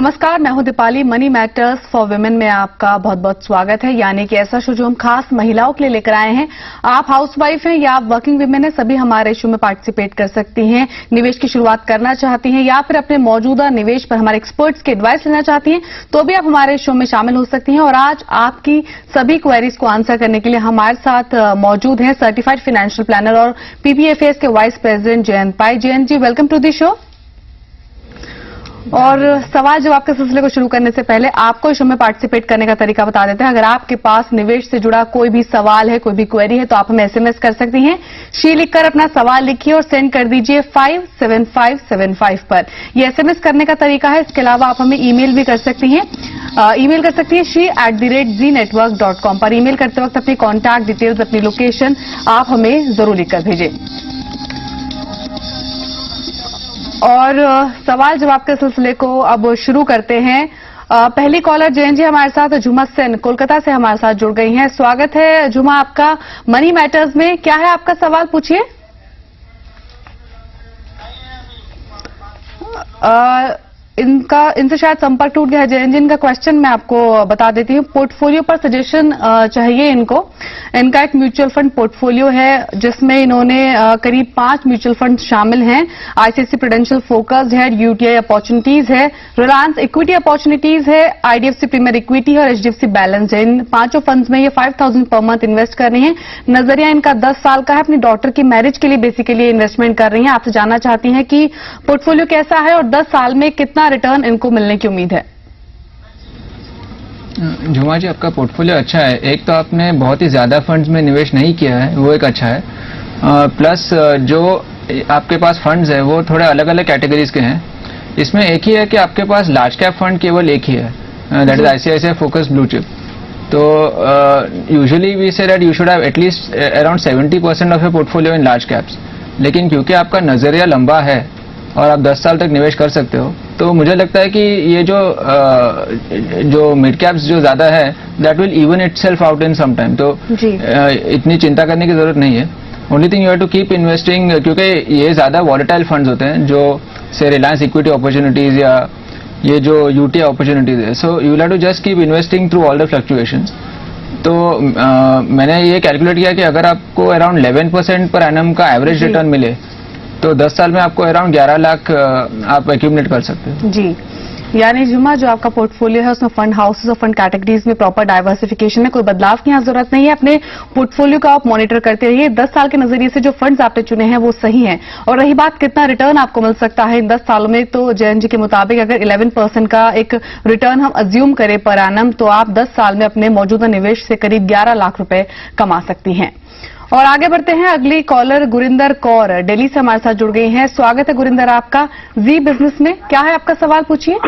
नमस्कार, मैं हूं Deepali. Money matters for women में आपका बहुत बहुत स्वागत है। यानी कि ऐसा शो जो हम खास महिलाओं के लिए लेकर आए हैं। आप हाउसवाइफ हैं या आप वर्किंग वुमेन हैं, सभी हमारे शो में पार्टिसिपेट कर सकती हैं। निवेश की शुरुआत करना चाहती हैं या फिर अपने मौजूदा निवेश पर हमारे एक्सपर्ट्स की एडवाइस लेना चाहती हैं, तो भी आप हमारे शो में शामिल हो सकती हैं। और आज आपकी सभी क्वेरीज को आंसर करने के लिए हमारे साथ मौजूद हैं सर्टिफाइड फाइनेंशियल प्लानर और पीपीएफएस के vice president Jayant Pai. Jayant ji, welcome to the show. और सवाल जवाब के सिलसिले को शुरू करने से पहले आपको इस शो में पार्टिसिपेट करने का तरीका बता देते हैं। अगर आपके पास निवेश से जुड़ा कोई भी सवाल है, कोई भी क्वेरी है, तो आप हमें एसएमएस कर सकती हैं। शी लिखकर अपना सवाल लिखिए और सेंड कर दीजिए 57575 पर। ये एसएमएस करने का तरीका है। इसके अलावा आप हमें ईमेल भी कर सकती हैं। ईमेल कर सकती है she@zenetwork.com पर। ईमेल करते वक्त अपनी कॉन्टैक्ट डिटेल्स, अपनी लोकेशन आप हमें जरूर लिखकर भेजें। और सवाल जवाब के सिलसिले को अब शुरू करते हैं। पहली कॉलर जयंत जी हमारे साथ झुमा सेन कोलकाता से हमारे साथ जुड़ गई हैं। स्वागत है झुमा आपका मनी मैटर्स में। क्या है आपका सवाल, पूछिए। इनसे शायद संपर्क टूट गया है। जयंत जी, इनका क्वेश्चन मैं आपको बता देती हूँ। पोर्टफोलियो पर सजेशन चाहिए इनको। इनका एक म्यूचुअल फंड पोर्टफोलियो है जिसमें इन्होंने करीब 5 म्यूचुअल फंड शामिल हैं। आईसीआईसीआई प्रूडेंशियल फोकस्ड है, यूटीआई अपॉर्चुनिटीज है, रिलायंस इक्विटी अपॉर्चुनिटीज है, आईडीएफसी प्रीमियर इक्विटी और एचडीएफसी बैलेंस है। इन 5 फंड्स में ये 5000 पर मंथ इन्वेस्ट कर रही हैं। नजरिया इनका 10 साल का है। अपनी डॉटर की मैरिज के लिए बेसिकली इन्वेस्टमेंट कर रही हैं। आपसे जानना चाहती हैं कि पोर्टफोलियो कैसा है और 10 साल में कितना रिटर्न इनको मिलने की उम्मीद है। झुमा जी, आपका पोर्टफोलियो अच्छा है। एक तो आपने बहुत ही ज्यादा फंड्स में निवेश नहीं किया है, वो एक अच्छा है। प्लस जो आपके पास फंड्स है वो थोड़े अलग अलग कैटेगरीज के हैं। इसमें एक ही है कि आपके पास लार्ज कैप फंड केवल एक ही है, that is ICICI focus blue chip. तो usually we say that you should have at least around 70% of your portfolio in large caps. लेकिन क्योंकि आपका नजरिया लंबा है और आप 10 साल तक निवेश कर सकते हो, तो मुझे लगता है कि ये जो मिड कैप्स जो ज्यादा है that will even itself out in some time. तो इतनी चिंता करने की जरूरत नहीं है। Only thing you have to keep investing, क्योंकि ये ज्यादा वॉलेटाइल फंड्स होते हैं, जो से रिलायंस इक्विटी अपॉर्चुनिटीज या ये जो यूटीआई अपॉर्चुनिटीज है। So you will have to just keep investing through all the fluctuations. तो मैंने ये कैलकुलेट किया कि अगर आपको अराउंड 11% पर एनम का एवरेज रिटर्न मिले तो 10 साल में आपको अराउंड 11 लाख आप एक्यूमुलेट कर सकते हैं। जी, यानी जुमा जो आपका पोर्टफोलियो है उसमें फंड हाउसेस और फंड कैटेगरीज में प्रॉपर डाइवर्सिफिकेशन में कोई बदलाव की यहाँ जरूरत नहीं है। अपने पोर्टफोलियो का आप मॉनिटर करते रहिए। 10 साल के नजरिए से जो फंड्स आपने चुने हैं वो सही हैं। और रही बात कितना रिटर्न आपको मिल सकता है इन 10 सालों में, तो जयंत जी के मुताबिक अगर 11% का एक रिटर्न हम अज्यूम करें पर एनम, तो आप 10 साल में अपने मौजूदा निवेश से करीब 11 लाख रुपए कमा सकती हैं। और आगे बढ़ते हैं। अगली कॉलर गुरिंदर कौर दिल्ली से हमारे साथ जुड़ गई हैं। स्वागत है गुरिंदर आपका जी बिजनेस में। क्या है आपका सवाल, पूछिए।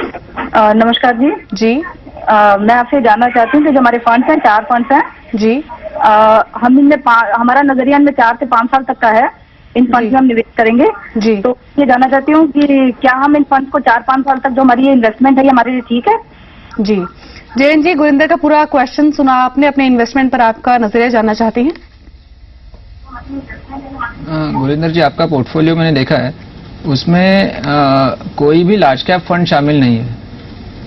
नमस्कार जी। जी, मैं आपसे जानना चाहती हूँ कि जो हमारे फंड्स हैं, 4 फंड्स हैं जी, हम इनमें हमारा नजरिया इनमें 4 से 5 साल तक का है। इन फंड्स में हम निवेश करेंगे जी। तो ये जानना चाहती हूँ कि क्या हम इन फंड्स को 4-5 साल तक जो हमारी इन्वेस्टमेंट है ये हमारे लिए ठीक है? जी जयंत जी, गुरिंदर का पूरा क्वेश्चन सुना आपने। अपने इन्वेस्टमेंट पर आपका नजरिया जानना चाहती हैं। गुरिंदर जी, आपका पोर्टफोलियो मैंने देखा है, उसमें कोई भी लार्ज कैप फंड शामिल नहीं है।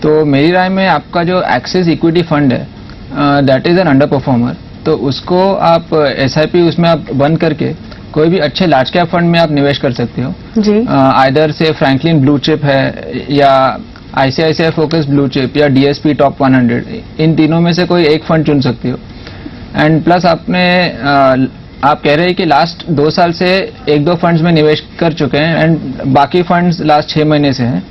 तो मेरी राय में आपका जो एक्सिस इक्विटी फंड है that is an under performer. तो उसको आप एसआईपी उसमें आप बंद करके कोई भी अच्छे लार्ज कैप फंड में आप निवेश कर सकते हो जी। आइदर से फ्रैंकलिन ब्लू चिप है या आईसीआईसीआई फोकस ब्लू चिप या डीएसपी टॉप 100, इन तीनों में से कोई एक फंड चुन सकते हो। एंड प्लस आप कह रहे हैं कि लास्ट 2 साल से 1-2 फंड्स में निवेश कर चुके हैं एंड बाकी फंड्स लास्ट 6 महीने से हैं।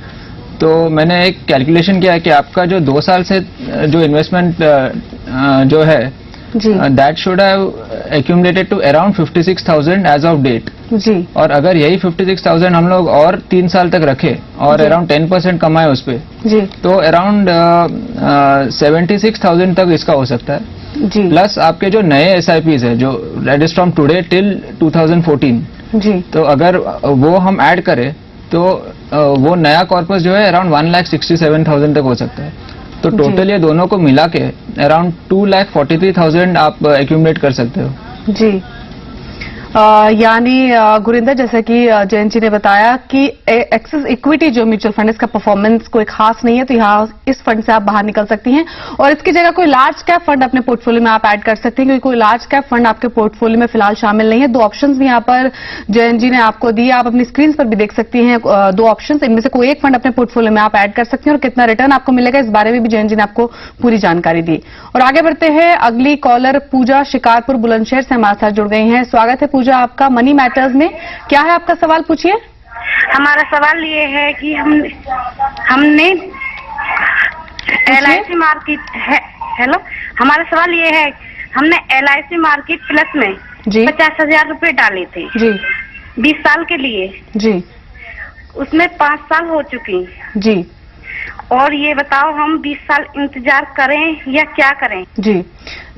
तो मैंने एक कैलकुलेशन किया है कि आपका जो 2 साल से जो इन्वेस्टमेंट जो है that should have accumulated to around 56,000 as of date जी। और अगर यही 56,000 हम लोग और 3 साल तक रखे और अराउंड 10% कमाए उस पे जी, तो अराउंड 76,000 तक इसका हो सकता है जी। प्लस आपके जो नए एसआईपीज है जो that is from today till 2014 जी, तो अगर वो हम ऐड करें तो वो नया कॉर्पस जो है अराउंड 1,67,000 तक हो सकता है। तो टोटल ये दोनों को मिला के अराउंड 2,43,000 आप एक्यूमुलेट कर सकते हो जी। यानी गुरिंदर, जैसा कि जयंत जी ने बताया कि एक्सिस इक्विटी जो म्यूचुअल फंड, इसका परफॉर्मेंस कोई खास नहीं है, तो यहाँ इस फंड से आप बाहर निकल सकती हैं और इसकी जगह कोई लार्ज कैप फंड अपने पोर्टफोलियो में आप ऐड कर सकते हैं, क्योंकि कोई लार्ज कैप फंड आपके पोर्टफोलियो में फिलहाल शामिल नहीं है। दो ऑप्शंस भी यहाँ पर जयंत जी ने आपको दिए, आप अपनी स्क्रीन पर भी देख सकती हैं दो ऑप्शंस, इनमें से कोई एक फंड अपने पोर्टफोलियो में आप ऐड कर सकते हैं और कितना रिटर्न आपको मिलेगा इस बारे में भी जयंत जी ने आपको पूरी जानकारी दी। और आगे बढ़ते हैं, अगली कॉलर पूजा शिकारपुर बुलंदशहर से हमारे साथ जुड़ गई हैं। स्वागत है पूजा आपका मनी मैटर्स में। क्या है आपका सवाल, पूछिए। हमारा सवाल ये है कि हमने LIC मार्केट है, हेलो, हमारा सवाल ये है, हमने LIC मार्केट प्लस में जी 50,000 रुपए डाले थे जी 20 साल के लिए जी, उसमें 5 साल हो चुकी जी, और ये बताओ हम 20 साल इंतजार करें या क्या करें? जी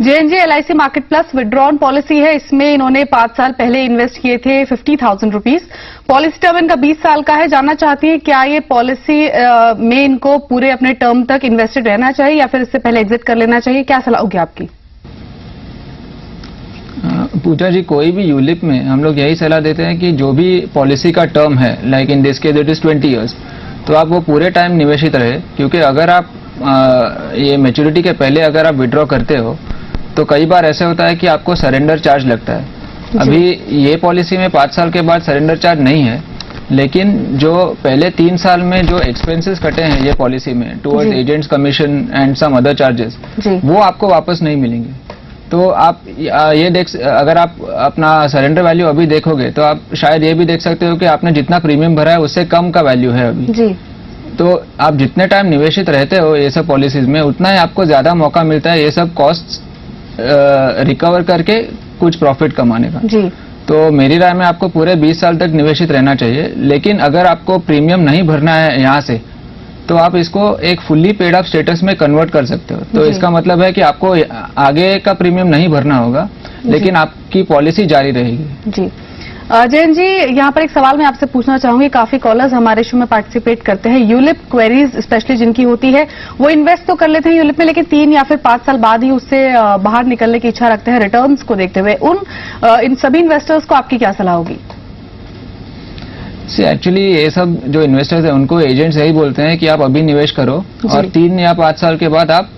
जयंत जी, LIC market plus withdrawn policy है, इसमें इन्होंने 5 साल पहले इन्वेस्ट किए थे 50,000 रुपीज। पॉलिसी टर्म इनका 20 साल का है। जानना चाहती है क्या ये पॉलिसी में इनको पूरे अपने टर्म तक इन्वेस्टेड रहना चाहिए या फिर इससे पहले एग्जिट कर लेना चाहिए? क्या सलाह होगी आपकी? पूजा जी, कोई भी यूलिप में हम लोग यही सलाह देते हैं कि जो भी पॉलिसी का टर्म है, like in this case it is 20 years, तो आप वो पूरे टाइम निवेशित रहे, क्योंकि अगर आप ये मैच्योरिटी के पहले अगर आप विड्रॉ करते हो तो कई बार ऐसे होता है कि आपको सरेंडर चार्ज लगता है। अभी ये पॉलिसी में 5 साल के बाद सरेंडर चार्ज नहीं है, लेकिन जो पहले 3 साल में जो एक्सपेंसेस कटे हैं ये पॉलिसी में towards agents commission and some other charges, वो आपको वापस नहीं मिलेंगे। तो आप ये अगर आप अपना सरेंडर वैल्यू अभी देखोगे तो आप शायद ये भी देख सकते हो कि आपने जितना प्रीमियम भरा है उससे कम का वैल्यू है अभी जी। तो आप जितने टाइम निवेशित रहते हो ये सब पॉलिसीज में, उतना ही आपको ज्यादा मौका मिलता है ये सब कॉस्ट रिकवर करके कुछ प्रॉफिट कमाने का। जी। तो मेरी राय में आपको पूरे 20 साल तक निवेशित रहना चाहिए, लेकिन अगर आपको प्रीमियम नहीं भरना है यहाँ से तो आप इसको एक फुल्ली पेड अप स्टेटस में कन्वर्ट कर सकते हो। तो इसका मतलब है कि आपको आगे का प्रीमियम नहीं भरना होगा, लेकिन आपकी पॉलिसी जारी रहेगी। जी जयंत जी, यहाँ पर एक सवाल मैं आपसे पूछना चाहूंगी। काफी कॉलर्स हमारे शो में पार्टिसिपेट करते हैं, यूलिप क्वेरीज स्पेशली जिनकी होती है वो इन्वेस्ट तो कर लेते हैं यूलिप में, लेकिन 3 या फिर 5 साल बाद ही उससे बाहर निकलने की इच्छा रखते हैं रिटर्न्स को देखते हुए। इन सभी इन्वेस्टर्स को आपकी क्या सलाह होगी? एक्चुअली ये सब जो इन्वेस्टर्स हैं उनको एजेंट्स यही बोलते हैं कि आप अभी निवेश करो और 3 या 5 साल के बाद आप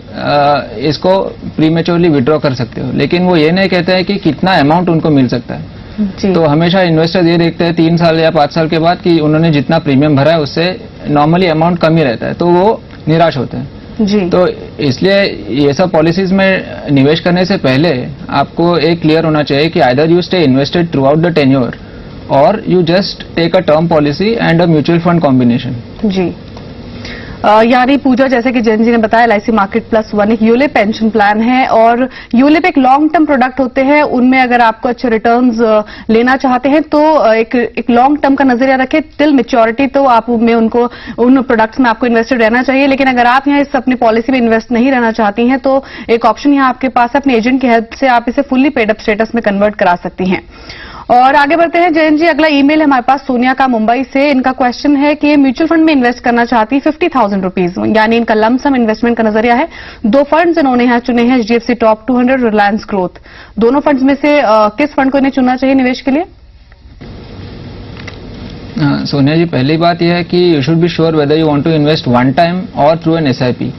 इसको प्रीमेच्योरली विड्रॉ कर सकते हो, लेकिन वो ये नहीं कहते हैं कि कितना अमाउंट उनको मिल सकता है। तो हमेशा इन्वेस्टर्स ये देखते हैं 3 साल या 5 साल के बाद कि उन्होंने जितना प्रीमियम भरा है उससे नॉर्मली अमाउंट कम ही रहता है, तो वो निराश होते हैं। जी। तो इसलिए ये सब पॉलिसीज में निवेश करने से पहले आपको एक क्लियर होना चाहिए कि either you stay invested through out the tenure और you just take a term policy and a mutual fund combination. जी यानी पूजा, जैसे कि जयंत जी ने बताया, LIC मार्केट प्लस 1 एक यूलिप पेंशन प्लान है और यूलिप एक लॉन्ग टर्म प्रोडक्ट होते हैं। उनमें अगर आपको अच्छे रिटर्न्स लेना चाहते हैं तो एक लॉन्ग टर्म का नजरिया रखें टिल मैच्योरिटी, तो आप में उनको उन प्रोडक्ट्स में आपको इन्वेस्टेड रहना चाहिए। लेकिन अगर आप यहाँ इस अपनी पॉलिसी में इन्वेस्ट नहीं रहना चाहती हैं तो एक ऑप्शन यहाँ आपके पास है, अपने एजेंट की हेल्प से आप इसे फुल्ली पेड अप स्टेटस में कन्वर्ट करा सकती हैं। और आगे बढ़ते हैं जयंत जी, अगला ईमेल है हमारे पास सोनिया का मुंबई से। इनका क्वेश्चन है कि ये म्यूचुअल फंड में इन्वेस्ट करना चाहती है 50,000 रुपीज, यानी इनका लमसम इन्वेस्टमेंट का नजरिया है। 2 फंड्स इन्होंने यहाँ चुने हैं, HDFC टॉप 200, रिलायंस ग्रोथ। दोनों फंड्स में से किस फंड को इन्हें चुनना चाहिए निवेश के लिए? सोनिया जी, पहली बात यह है कि you should be sure whether you want to invest one time और थ्रू एन SIP।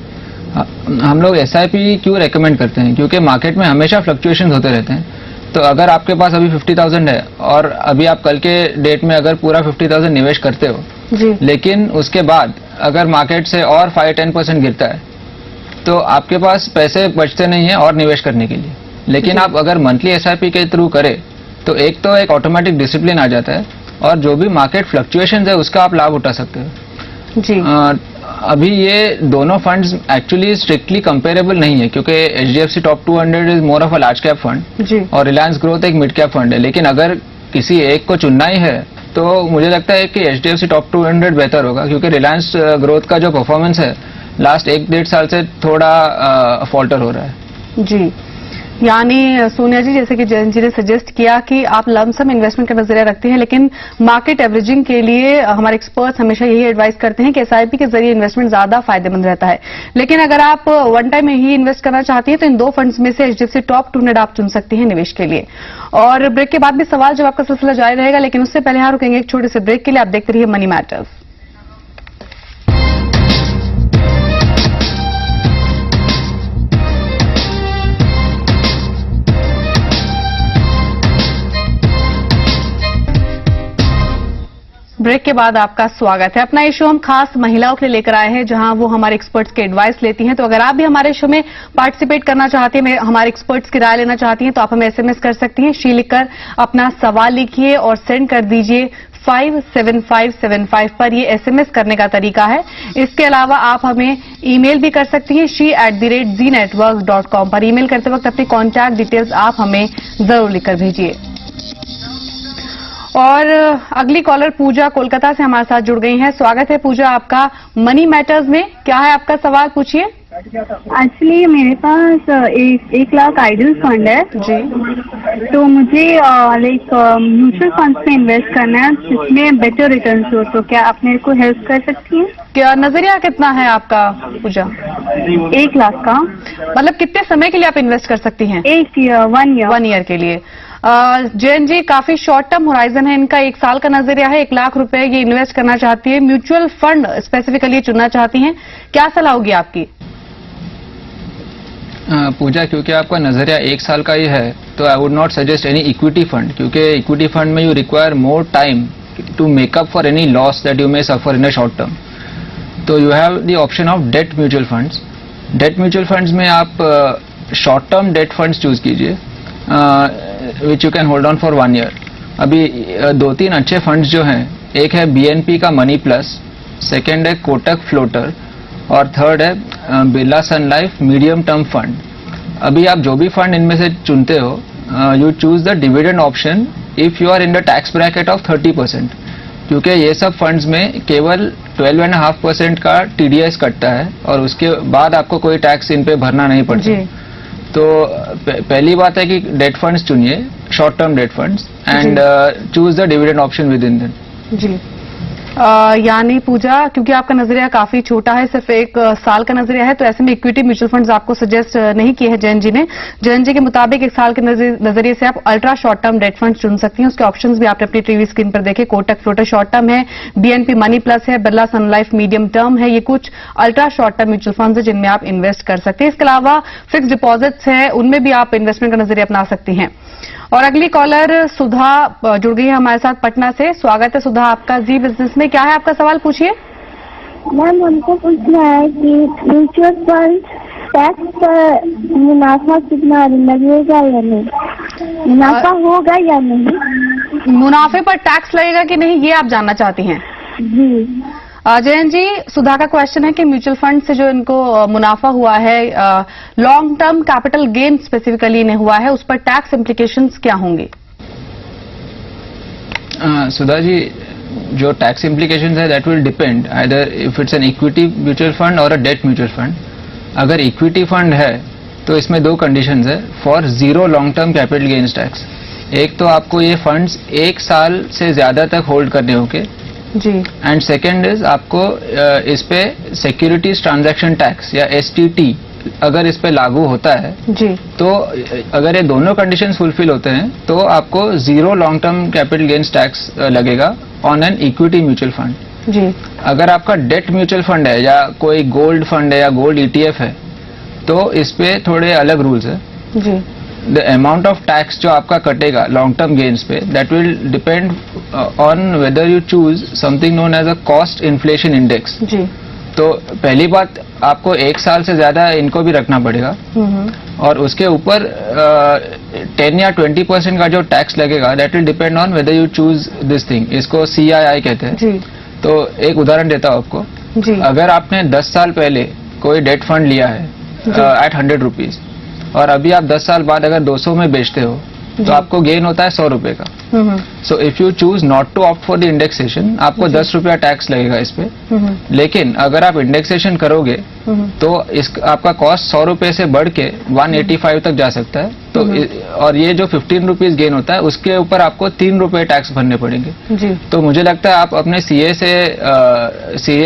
हम लोग SIP क्यों रेकमेंड करते हैं? क्योंकि मार्केट में हमेशा फ्लक्चुएशन होते रहते हैं। तो अगर आपके पास अभी 50,000 है और अभी आप कल के डेट में अगर पूरा 50,000 निवेश करते हो जी, लेकिन उसके बाद अगर मार्केट से और 5-10% गिरता है तो आपके पास पैसे बचते नहीं है और निवेश करने के लिए। लेकिन आप अगर मंथली SIP के थ्रू करें तो एक ऑटोमेटिक डिसिप्लिन आ जाता है और जो भी मार्केट फ्लक्चुएशन है उसका आप लाभ उठा सकते हो। जी। अभी ये दोनों फंड्स एक्चुअली स्ट्रिक्टली कंपेरेबल नहीं है, क्योंकि HDFC top 200 is more of a large cap fund और रिलायंस ग्रोथ एक मिड कैप फंड है। लेकिन अगर किसी एक को चुनना ही है तो मुझे लगता है कि HDFC टॉप 200 बेहतर होगा, क्योंकि रिलायंस ग्रोथ का जो परफॉर्मेंस है लास्ट 1-1.5 साल से थोड़ा फॉल्टर हो रहा है। जी यानी सोनिया जी, जैसे कि जयंत जी ने सजेस्ट किया कि आप लमसम इन्वेस्टमेंट का नजरिया रखते हैं, लेकिन मार्केट एवरेजिंग के लिए हमारे एक्सपर्ट्स हमेशा यही एडवाइस करते हैं कि एसआईपी के जरिए इन्वेस्टमेंट ज्यादा फायदेमंद रहता है। लेकिन अगर आप वन टाइम में ही इन्वेस्ट करना चाहती हैं तो इन दो फंड्स में से एचडीएफसी टॉप 200 आप चुन सकती हैं निवेश के लिए। और ब्रेक के बाद भी सवाल जवाब का सिलसिला जारी रहेगा, लेकिन उससे पहले यहाँ रुकेंगे एक छोटे से ब्रेक के लिए। आप देखते रहिए मनी मैटर्स। ब्रेक के बाद आपका स्वागत है। अपना ये शो हम खास महिलाओं के लिए लेकर आए हैं, जहां वो हमारे एक्सपर्ट्स के एडवाइस लेती हैं। तो अगर आप भी हमारे शो में पार्टिसिपेट करना चाहती हैं, हमारे एक्सपर्ट्स की राय लेना चाहती हैं, तो आप हमें एसएमएस कर सकती हैं। शी लिखकर अपना सवाल लिखिए और सेंड कर दीजिए 57575 पर। ये एसएमएस करने का तरीका है। इसके अलावा आप हमें ईमेल भी कर सकती हैं she@zenetworks.com पर। ईमेल करते वक्त अपनी कॉन्टैक्ट डिटेल्स आप हमें जरूर लिखकर भेजिए। और अगली कॉलर पूजा कोलकाता से हमारे साथ जुड़ गई हैं। स्वागत है पूजा आपका मनी मैटर्स में। क्या है आपका सवाल, पूछिए। एक्चुअली मेरे पास 1 लाख आइडल फंड है जी, तो मुझे म्यूचुअल फंड्स में इन्वेस्ट करना है जिसमें बेटर रिटर्न्स हो। तो क्या आप मेरे को हेल्प कर सकती हैं? क्या नजरिया कितना है आपका पूजा? 1 लाख का। मतलब कितने समय के लिए आप इन्वेस्ट कर सकती हैं? 1 ईयर के लिए। जैन जी, काफी शॉर्ट टर्म होराइजन है इनका। 1 साल का नजरिया है। 1 लाख रुपए ये इन्वेस्ट करना चाहती है, म्यूचुअल फंड स्पेसिफिकली चुनना चाहती हैं। क्या सलाह होगी आपकी? पूजा, क्योंकि आपका नजरिया 1 साल का ही है तो I would not suggest any equity fund, क्योंकि इक्विटी फंड में you require more time to make up for any loss that you may suffer in a short term. तो you have the option of debt mutual funds. Debt mutual funds में आप short term debt funds choose कीजिए which you can hold on for 1 year. अभी 2-3 अच्छे funds जो हैं, एक है बीएनपी का मनी प्लस, सेकेंड है कोटक फ्लोटर और थर्ड है Birla sun life medium term fund. अभी आप जो भी फंड इनमें से चुनते हो, you choose the dividend option if you are in the tax bracket of 30%, क्योंकि ये सब फंड्स में केवल 12.5% का टीडीएस कटता है और उसके बाद आपको कोई टैक्स इन पे भरना नहीं पड़ता। तो पहली बात है कि डेट फंड्स चुनिए, short term debt funds, and choose the dividend option within that. जी, यानी पूजा, क्योंकि आपका नजरिया काफी छोटा है, सिर्फ 1 साल का नजरिया है, तो ऐसे में इक्विटी म्यूचुअल फंड्स आपको सजेस्ट नहीं किए हैं जैन जी ने। जैन जी के मुताबिक 1 साल के नजरिए से आप ultra short term debt funds चुन सकती हैं। उसके ऑप्शंस भी आपने अपनी टीवी स्क्रीन पर देखे। कोटक फ्लोटर शॉर्ट टर्म है, बीएनपी मनी प्लस है, Birla sun life medium term है। ये कुछ ultra short term mutual funds है जिनमें आप इन्वेस्ट कर सकते हैं। इसके अलावा फिक्स डिपॉजिट्स है, उनमें भी आप इन्वेस्टमेंट का नजरिया अपना सकती हैं। और अगली कॉलर सुधा जुड़ गई है हमारे साथ पटना से। स्वागत है सुधा आपका जी बिजनेस में। क्या है आपका सवाल, पूछिए। मैम, हमको पूछना है कि म्यूचुअल फंड टैक्स पर मुनाफा कितना लगेगा या नहीं, मुनाफा होगा या नहीं? मुनाफे पर टैक्स लगेगा कि नहीं, ये आप जानना चाहती हैं? जी। जयंत जी, सुधा का क्वेश्चन है कि म्यूचुअल फंड से जो इनको मुनाफा हुआ है, long term capital gain specifically इन्हें हुआ है, उस पर टैक्स इम्प्लीकेशंस क्या होंगे? सुधा जी, जो टैक्स इम्प्लीकेशंस है that will depend either if it's an equity mutual fund और अ डेट म्यूचुअल फंड। अगर इक्विटी फंड है तो इसमें 2 कंडीशंस है for 0 long term capital gains tax. एक तो आपको ये फंड्स 1 साल से ज्यादा तक होल्ड करने होंगे जी, एंड सेकेंड इज आपको इस पे सिक्योरिटीज ट्रांजैक्शन टैक्स या एसटीटी अगर इस पे लागू होता है जी, तो अगर ये दोनों कंडीशंस फुलफिल होते हैं तो आपको 0 long term capital gains tax लगेगा on an equity mutual fund जी। अगर आपका डेट म्यूचुअल फंड है या कोई गोल्ड फंड है या गोल्ड ईटीएफ है तो इस पे थोड़े अलग रूल्स है जी। द अमाउंट ऑफ टैक्स जो आपका कटेगा लॉन्ग टर्म गेन्स पे that will depend on whether you choose something known as a cost inflation index जी। तो पहली बात आपको 1 साल से ज्यादा इनको भी रखना पड़ेगा और उसके ऊपर 10 या 20% का जो टैक्स लगेगा that will depend on whether you choose this thing. इसको CII कहते हैं जी। तो एक उदाहरण देता हूं आपको जी। अगर आपने 10 साल पहले कोई डेट फंड लिया है एट 100 रुपीज और अभी आप 10 साल बाद अगर 200 में बेचते हो तो आपको गेन होता है 100 रुपए का। So if you choose not to opt for the indexation, आपको 10 रुपया टैक्स लगेगा इस पे। लेकिन अगर आप इंडेक्सेशन करोगे तो आपका कॉस्ट 100 रुपए से बढ़ के 185 तक जा सकता है। तो और ये जो 15 रुपीज गेन होता है उसके ऊपर आपको 3 रुपए टैक्स भरने पड़ेंगे जी। तो मुझे लगता है आप अपने सीए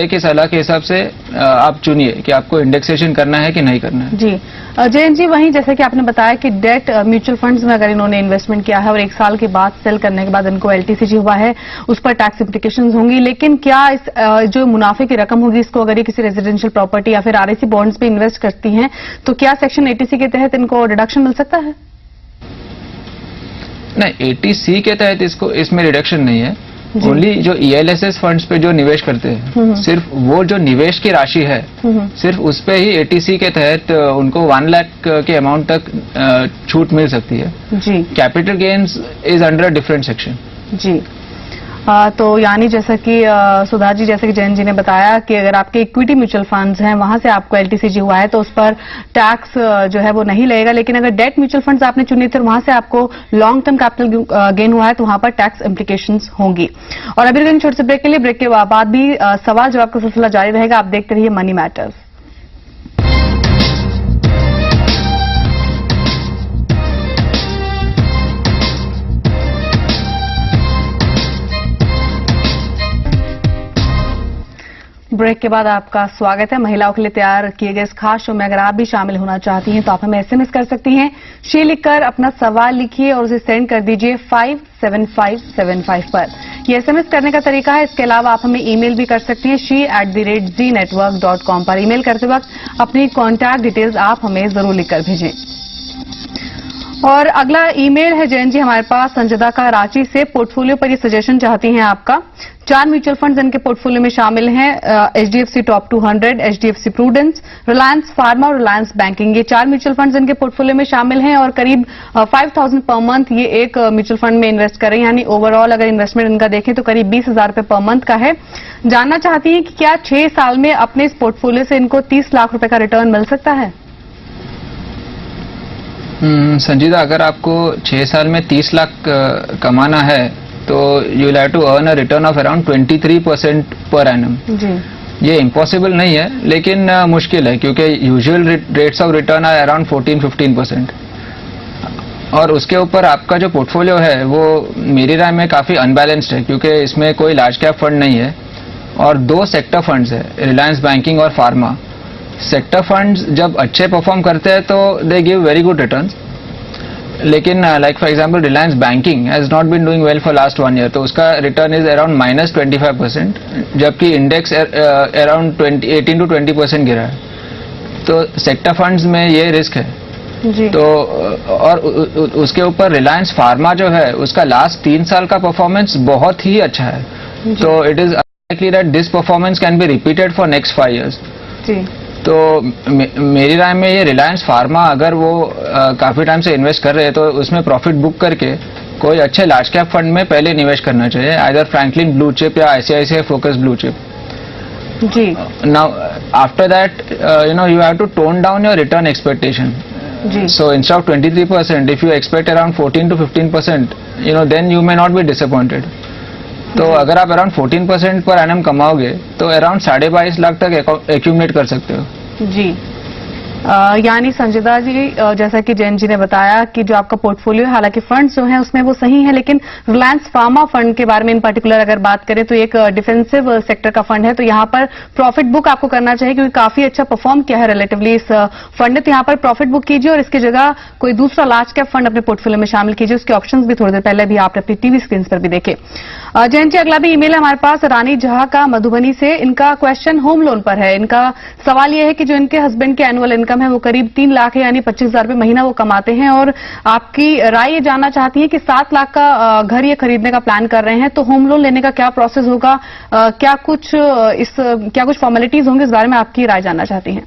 की सलाह के हिसाब से आप चुनिए कि आपको इंडेक्सेशन करना है कि नहीं करना है जी। जयंत जी, वहीं जैसे कि आपने बताया कि डेट म्यूचुअल फंड्स में अगर इन्होंने इन्वेस्टमेंट किया है और 1 साल के बाद सेल करने के बाद इनको एलटीसीजी हुआ है, उस पर टैक्स इम्प्लीकेशंस होंगी, लेकिन क्या इस जो मुनाफे की रकम होगी इसको अगर ये किसी रेजिडेंशियल प्रॉपर्टी या फिर आरएसी बॉन्ड्स पे इन्वेस्ट करती हैं तो क्या सेक्शन 80C के तहत इनको डिडक्शन मिल सकता है? नहीं, 80C के तहत इसमें रिडक्शन नहीं है। ओनली जो ELSS फंड्स पे जो निवेश करते हैं, सिर्फ वो जो निवेश की राशि है सिर्फ उस पे ही 80C के तहत उनको 1 लाख के अमाउंट तक छूट मिल सकती है जी। Capital gains is under a different section जी। तो यानी जैसा कि सुधा जी, जैसे कि जयंत जी ने बताया कि अगर आपके इक्विटी म्यूचुअल फंड्स हैं वहां से आपको एलटीसीजी हुआ है तो उस पर टैक्स जो है वो नहीं लगेगा, लेकिन अगर डेट म्यूचुअल फंड्स आपने चुने थे वहां से आपको लॉन्ग टर्म कैपिटल गेन हुआ है तो वहां पर टैक्स इम्प्लीकेशंस होंगी। और अभी छोटे से ब्रेक के लिए, ब्रेक के बाद भी सवाल जवाब का सिलसिला जारी रहेगा। आप देखते रहिए मनी मैटर्स। ब्रेक के बाद आपका स्वागत है। महिलाओं के लिए तैयार किए गए इस खास शो में अगर आप भी शामिल होना चाहती हैं तो आप हमें एसएमएस कर सकती हैं। शी लिखकर अपना सवाल लिखिए और उसे सेंड कर दीजिए 57575 पर। ये एसएमएस करने का तरीका है। इसके अलावा आप हमें ईमेल भी कर सकती हैं she@znetwork.com पर। ईमेल करते वक्त अपनी कॉन्टैक्ट डिटेल्स आप हमें जरूर लिखकर भेजें। और अगला ईमेल है जयंत जी हमारे पास संजदा का रांची से। पोर्टफोलियो पर ये सजेशन चाहती हैं आपका। 4 म्यूचुअल फंड्स इनके पोर्टफोलियो में शामिल हैं। HDFC top 200, HDFC prudence, Reliance pharma और रिलायंस बैंकिंग, ये 4 म्यूचुअल फंड्स इनके पोर्टफोलियो में शामिल हैं और करीब 5000 पर मंथ ये एक म्यूचुअल फंड में इन्वेस्ट कर रहे हैं। यानी ओवरऑल अगर इन्वेस्टमेंट इनका देखें तो करीब 20,000 रुपए पर मंथ का है। जानना चाहती हैं कि क्या 6 साल में अपने इस पोर्टफोलियो से इनको 30 लाख रुपए का रिटर्न मिल सकता है? संजीदा, अगर आपको 6 साल में 30 लाख कमाना है तो you will have to earn a return of around 23% per annum जी। ये इम्पॉसिबल नहीं है लेकिन मुश्किल है क्योंकि usual rates of return are around 14-15%। और उसके ऊपर आपका जो पोर्टफोलियो है वो मेरी राय में काफी अनबैलेंस्ड है क्योंकि इसमें कोई लार्ज कैप फंड नहीं है और 2 सेक्टर फंड्स है, रिलायंस बैंकिंग और फार्मा। सेक्टर फंड्स जब अच्छे परफॉर्म करते हैं तो they give very good returns, लेकिन like for example Reliance banking has not been doing well for last 1 year, तो उसका रिटर्न इज अराउंड -25%, जबकि इंडेक्स अराउंड 18 to 20% गिरा है। तो सेक्टर फंड्स में ये रिस्क है जी। तो और उसके ऊपर रिलायंस फार्मा जो है उसका लास्ट 3 साल का परफॉर्मेंस बहुत ही अच्छा है, तो it is unlikely that this performance can be repeated for next 5 years जी। तो मेरी राय में ये रिलायंस फार्मा अगर वो काफी टाइम से इन्वेस्ट कर रहे हैं तो उसमें प्रॉफिट बुक करके कोई अच्छे लार्ज कैप फंड में पहले निवेश करना चाहिए, आइदर फ्रैंकलिन ब्लू चिप या ICICI focus blue chip ji. Now after that you have to tone down your return expectation ji. So instead of 23%, if you expect around 14 to 15%, then you may not be disappointed. तो अगर आप around 14% per annum कमाओगे तो around 22.5 lakh तक accumulate कर सकते हो जी। यानी संजिदा जी, जैसा कि जयंत जी ने बताया कि जो आपका पोर्टफोलियो है, हालांकि फंड्स जो हैं उसमें वो सही है, लेकिन रिलायंस फार्मा फंड के बारे में इन पर्टिकुलर अगर बात करें तो एक डिफेंसिव सेक्टर का फंड है, तो यहाँ पर प्रॉफिट बुक आपको करना चाहिए क्योंकि काफी अच्छा परफॉर्म किया है रिलेटिवली इस फंड ने। तो यहाँ पर प्रॉफिट बुक कीजिए और इसकी जगह कोई दूसरा लार्ज कैप फंड अपने पोर्टफोलियो में शामिल कीजिए। उसके ऑप्शंस भी थोड़ी देर पहले भी आपने अपनी टीवी स्क्रीन पर भी देखे। जयंत जी, अगला भी ईमेल है हमारे पास रानी जहां का मधुबनी से। इनका क्वेश्चन होम लोन पर है। इनका सवाल यह है कि जो इनके हस्बैंड की एनुअल इनकम है वो करीब 3 लाख है, यानी 25,000 रुपए महीना वो कमाते हैं, और आपकी राय ये जानना चाहती है कि 7 लाख का घर ये खरीदने का प्लान कर रहे हैं, तो होम लोन लेने का क्या प्रोसेस होगा, क्या कुछ फॉर्मेलिटीज होंगे, इस बारे में आपकी राय जानना चाहती हैं।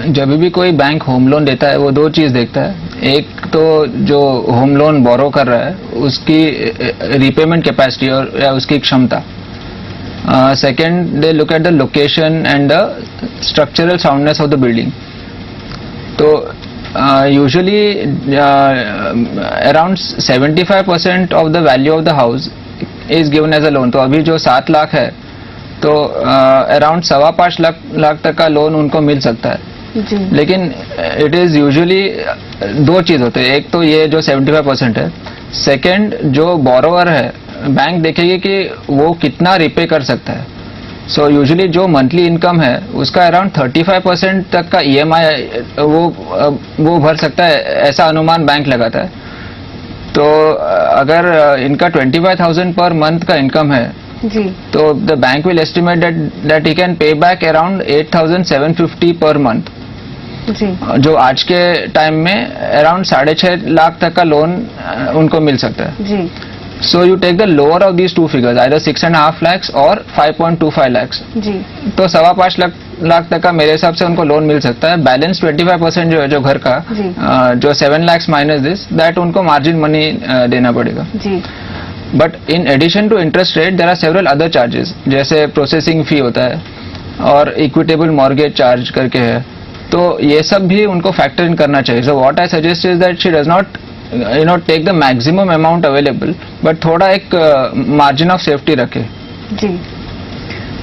जब भी कोई बैंक होम लोन देता है वो 2 चीज देखता है। एक तो जो होम लोन बोरो कर रहा है उसकी रीपेमेंट कैपेसिटी और या उसकी क्षमता। Second, they look at the location and the structural soundness of the building. तो usually around 75% of the value of the house is given as a loan. तो अभी जो 7 लाख है तो अराउंड 5.25 लाख तक का लोन उनको मिल सकता है जी। लेकिन इट इज यूजुअली दो चीज होते हैं, एक तो ये जो 75% है, सेकंड जो बोरोवर है बैंक देखेगी कि वो कितना रिपे कर सकता है। सो यूजुअली जो मंथली इनकम है उसका अराउंड 35% तक का EMI वो भर सकता है, ऐसा अनुमान बैंक लगाता है। तो अगर इनका 25,000 पर मंथ का इनकम है जी, तो the bank will estimate that he can pay back around 8,750 per month, जी, जो आज के टाइम में अराउंड 6.5 लाख तक का लोन उनको मिल सकता है जी। So you take the lower of these two figures, either 6.5 lakhs और 5.25 lakhs। जी, तो 5.25 लाख तक का मेरे हिसाब से उनको लोन मिल सकता है। बैलेंस 25% जो है जो घर का जी। जो 7 lakhs माइनस दिस, दैट उनको मार्जिन मनी देना पड़ेगा। जी, but in addition to interest rate there are several other charges, जैसे प्रोसेसिंग फी होता है और इक्विटेबल मॉर्गेज चार्ज करके है, तो ये सब भी उनको फैक्टर इन करना चाहिए। So what I suggest is that she does not take the maximum amount available, but थोड़ा एक मार्जिन ऑफ सेफ्टी रखे। जी।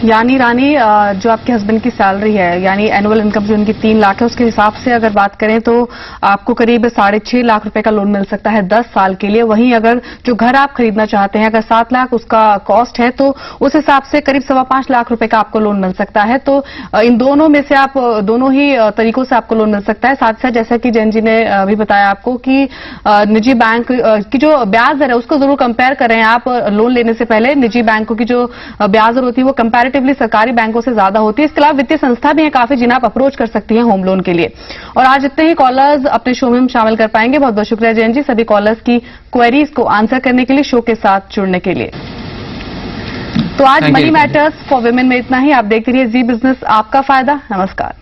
यानी रानी, जो आपके हस्बैंड की सैलरी है, यानी एनुअल इनकम जो उनकी 3 लाख है, उसके हिसाब से अगर बात करें तो आपको करीब 6.5 लाख रुपए का लोन मिल सकता है 10 साल के लिए। वहीं अगर जो घर आप खरीदना चाहते हैं, अगर 7 लाख उसका कॉस्ट है, तो उस हिसाब से करीब 5.25 लाख रुपए का आपको लोन मिल सकता है। तो इन दोनों में से आप दोनों ही तरीकों से आपको लोन मिल सकता है। साथ ही साथ जैसा कि जैन जी ने अभी बताया आपको कि निजी बैंक की जो ब्याज दर है उसको जरूर कंपेयर करें आप लोन लेने से पहले। निजी बैंकों की जो ब्याज दर होती है वो कंपैरेटिवली सरकारी बैंकों से ज्यादा होती है। इसके अलावा वित्तीय संस्था भी है काफी जिन्हें आप अप्रोच कर सकती हैं होम लोन के लिए। और आज इतने ही कॉलर्स अपने शो में हम शामिल कर पाएंगे। बहुत बहुत शुक्रिया जैन जी सभी कॉलर्स की क्वेरीज को आंसर करने के लिए, शो के साथ जुड़ने के लिए। तो आज मनी मैटर्स फॉर वुमेन में इतना ही। आप देखते रहिए जी बिजनेस, आपका फायदा। नमस्कार।